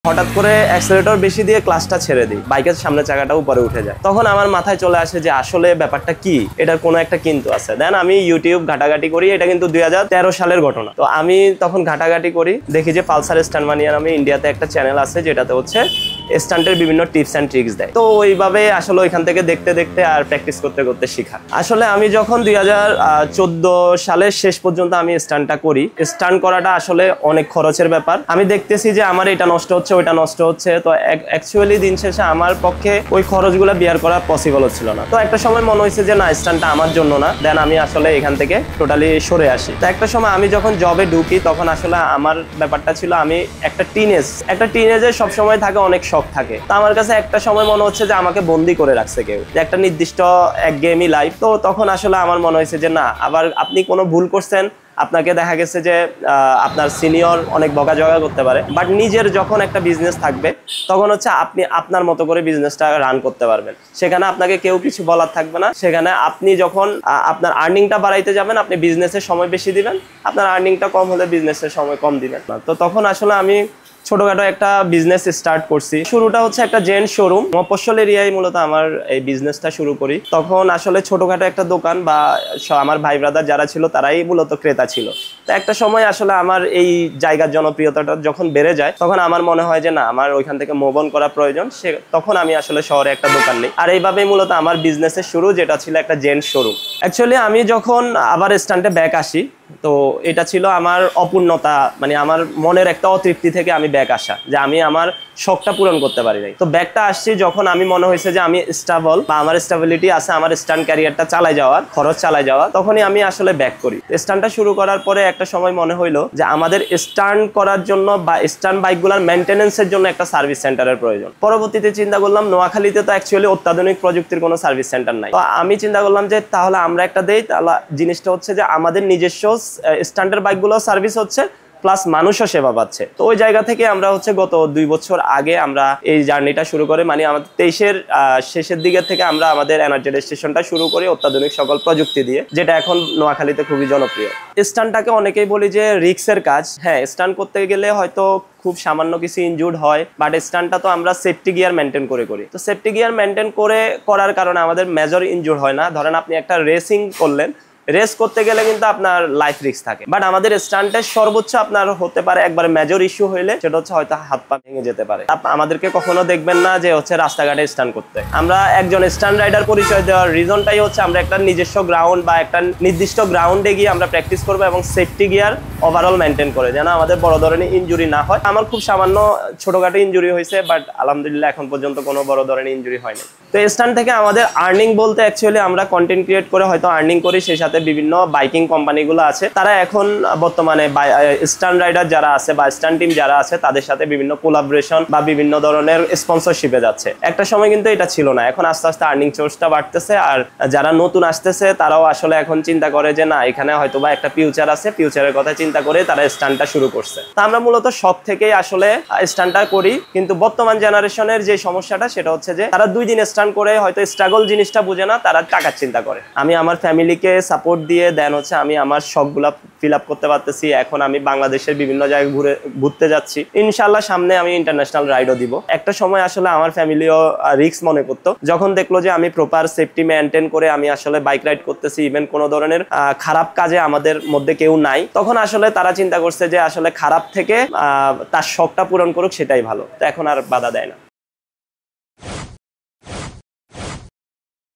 হঠাৎ করে অ্যাক্সেলেটর বেশি দিয়ে ক্লাসটা ছেড়ে দিই, বাইকের সামনের চাকাটা উপরে উঠে যায়। তখন আমার মাথায় চলে আসে যে আসলে ব্যাপারটা কি, এটার কোনো একটা কিন্তু আছে। দেন আমি ইউটিউব ঘাটাঘাটি করি, এটা কিন্তু 2013 সালের ঘটনা। তো আমি তখন ঘাটাঘাটি করি, দেখি যে পালসার স্ট্যান্ড মানিয়া নামে ইন্ডিয়াতে একটা চ্যানেল আছে যেটাতে হচ্ছে স্ট্যান্ডের বিভিন্ন টিপস অ্যান্ড ট্রিক্স দেয়। তো ওইভাবে আসলে ওইখান থেকে দেখতে দেখতে আর প্র্যাকটিস করতে করতে শেখা। আসলে আমি যখন 2014 সালের শেষ পর্যন্ত আমি স্ট্যান্ডটা করি, স্ট্যান্ড করাটা আসলে অনেক খরচের ব্যাপার। আমি দেখতেছি যে আমার এটা নষ্ট হচ্ছে, ওইটা নষ্ট হচ্ছে। তো অ্যাকচুয়ালি দিন শেষে আমার পক্ষে ওই খরচগুলো বিয়ার করা পসিবল হচ্ছিল না। তো একটা সময় মনে হয়েছে যে না, স্ট্যান্ডটা আমার জন্য না, দেন আমি আসলে এখান থেকে টোটালি সরে আসি। তো একটা সময় আমি যখন জবে ঢুকি তখন আসলে আমার ব্যাপারটা ছিল, আমি একটা টিনেজে সবসময় থাকে অনেক শখ থাকে। তো আমার কাছে একটা সময় মনে হচ্ছে যে আমাকে বন্দি করে রাখছে কেউ, যে একটা নির্দিষ্ট একঘেয়েমি লাইফ। তো তখন আসলে আমার মনে হয়েছে যে না, আবার আপনি কোনো ভুল করছেন, আপনাকে দেখা গেছে যে আপনার সিনিয়র অনেক বকাঝকা করতে পারে, বাট নিজের যখন একটা বিজনেস থাকবে তখন হচ্ছে আপনি আপনার মতো করে বিজনেসটা রান করতে পারবেন। সেখানে আপনাকে কেউ কিছু বলার থাকবে না। সেখানে আপনি যখন আপনার আর্নিংটা বাড়াইতে যাবেন, আপনি বিজনেসের সময় বেশি দিবেন, আপনার আর্নিংটা কম হলে বিজনেসের সময় কম দিবেন না। তো তখন আসলে আমি ছোটখাটো একটা বিজনেস স্টার্ট করছি। শুরুটা হচ্ছে একটা জেন্ট শোরুম, মফস্বল এরিয়ায় মূলত আমার এই বিজনেসটা শুরু করি। তখন আসলে ছোটখাটো একটা দোকান বা আমার ভাই ব্রাদার যারা ছিল তারাই মূলত ক্রেতা ছিল। তো একটা সময় আসলে আমার এই জায়গার জনপ্রিয়তাটা যখন বেড়ে যায়, তখন আমার মনে হয় যে না, আমার ওইখান থেকে মুভ অন করা প্রয়োজন। তখন আমি আসলে শহরে একটা দোকান নিই। আর এইভাবেই মূলত আমার বিজনেসের শুরু, যেটা ছিল একটা জেন্ট শোরুম। অ্যাকচুয়ালি আমি যখন আবার স্ট্যান্ডে ব্যাক আসি, তো এটা ছিল আমার অপূর্ণতা, মানে আমার মনের একটা অতৃপ্তি থেকে আমি ব্যাক আসা, যে আমি আমার শখটা পূরণ করতে পারি নাই। তো ব্যাকটা আসছি যখন আমি মনে হয়েছে যে আমি স্টেবল বা আমার স্টেবিলিটি আছে, আমার স্ট্যান্ড ক্যারিয়ারটা চালাই যাওয়ার, খরচ চালাই যাওয়া, তখনই আমি আসলে ব্যাক করি। স্ট্যান্ডটা শুরু করার পরে একটা সময় মনে হইলো যে আমাদের স্ট্যান্ড করার জন্য বা স্ট্যান্ড বাইকগুলোর মেনটেন্যান্সের জন্য একটা সার্ভিস সেন্টারের প্রয়োজন। পরবর্তীতে চিন্তা করলাম, নোয়াখালীতে তো অ্যাকচুয়ালি অত্যাধুনিক প্রযুক্তির কোনো সার্ভিস সেন্টার নাই। তো আমি চিন্তা করলাম যে তাহলে আমরা একটা দেই। তাহলে জিনিসটা হচ্ছে যে আমাদের নিজস্ব স্ট্যান্ডার্ড বাইকগুলো সার্ভিস হচ্ছে, প্লাস মানুষও সেবা পাচ্ছে। তো ওই জায়গা থেকে আমরা হচ্ছে গত 2 বছর আগে আমরা এই জার্নিটা শুরু করি, মানে আমাদের 23-এর শেষের দিকের থেকে আমরা আমাদের এনার্জি স্টেশনটা শুরু করি অত্যাধুনিক সকল প্রযুক্তি দিয়ে, যেটা এখন নোয়াখালীতে খুবই জনপ্রিয়। স্ট্যান্ডটাকে অনেকেই বলি যে রিক্সের কাজ। হ্যাঁ, স্ট্যান্ড করতে গেলে হয়তো খুব সামান্য কিছু ইনজুর্ড হয়, বাট স্ট্যান্ডটা তো আমরা সেফটি গিয়ার মেনটেন করে করি। তো সেফটি গিয়ার মেনটেন করার কারণে আমাদের মেজর ইনজুর হয় না। ধরেন আপনি একটা রেসিং করলেন, রেস করতে গেলে কিন্তু আপনার লাইফ রিস্ক থাকে, বাট আমাদের স্ট্যান্ডের সর্বোচ্চ আপনার হতে পারে একবার মেজর ইস্যু হইলে সেটা হচ্ছে হয়তো হাত পা ভেঙে যেতে পারে। আমাদেরকে কখনো দেখবেন না যে হচ্ছে রাস্তাঘাটে স্ট্যান্ড করতে। আমরা একজন স্ট্যান্ড রাইডার পরিচয় দেওয়ার রিজনটাই হচ্ছে আমরা একটা নিজস্ব গ্রাউন্ড বা একটা নির্দিষ্ট গ্রাউন্ডে গিয়ে আমরা প্র্যাকটিস করবো এবং সেফটি গিয়ার ওভারঅল মেনটেন করে, যেন আমাদের বড় ধরনের ইনজুরি না হয়। আমার খুব সামান্য ছোটখাটো ইনজুরি হয়েছে, বাট আলহামদুলিল্লাহ এখন পর্যন্ত কোনো বড় ধরনের ইনজুরি হয়নি। তো স্ট্যান্ড থেকে আমাদের আর্নিং বলতে অ্যাকচুয়ালি আমরা কন্টেন্ট ক্রিয়েট করে হয়তো আর্নিং করি, সেই সাথে বিভিন্ন বাইকিং কোম্পানিগুলো আছে, তারা এখন বর্তমানে স্ট্যান্ড রাইডার যারা আছে বা স্ট্যান্ড টিম যারা আছে তাদের সাথে বিভিন্ন কোলাবোরেশন বা বিভিন্ন ধরনের স্পন্সরশিপে যাচ্ছে। একটা সময় কিন্তু এটা ছিল না, এখন আস্তে আস্তে আর্নিং সোর্সটা বাড়তেছে। আর যারা নতুন আসতেছে তারাও আসলে এখন চিন্তা করে যে না, এখানে হয়তো বা একটা ফিউচার আছে, ফিউচারের কথা চিন্তা করে তারা স্ট্যান্ডটা শুরু করছে। তা আমরা মূলত শখ থেকেই আসলে স্ট্যান্ডটা করি। কিন্তু বর্তমান জেনারেশনের যে সমস্যাটা সেটা হচ্ছে যে তারা 2 দিন স্ট্যান্ড করে হয়তো স্ট্রাগল জিনিসটা বুঝে না, তারা টাকার চিন্তা করে। আমি আমার ফ্যামিলিকে সাপোর্ট দিয়ে দেন হচ্ছে আমি আমার শখগুলা ফিল আপ করতে পারতেছি। এখন আমি বাংলাদেশের বিভিন্ন জায়গায় ঘুরতে যাচ্ছি, ইনশাল্লাহ সামনে আমি ইন্টারন্যাশনাল রাইডও দিব। একটা সময় আসলে আমার ফ্যামিলিও রিস্ক মনে করতো, যখন দেখলো যে আমি প্রপার সেফটি মেনটেন করে আমি আসলে বাইক রাইড করতেছি, ইভেন কোনো ধরনের খারাপ কাজে আমাদের মধ্যে কেউ নাই, তখন আসলে তারা চিন্তা করছে যে আসলে খারাপ থেকে তার শখটা পূরণ করুক, সেটাই ভালো। তো এখন আর বাধা দেয় না।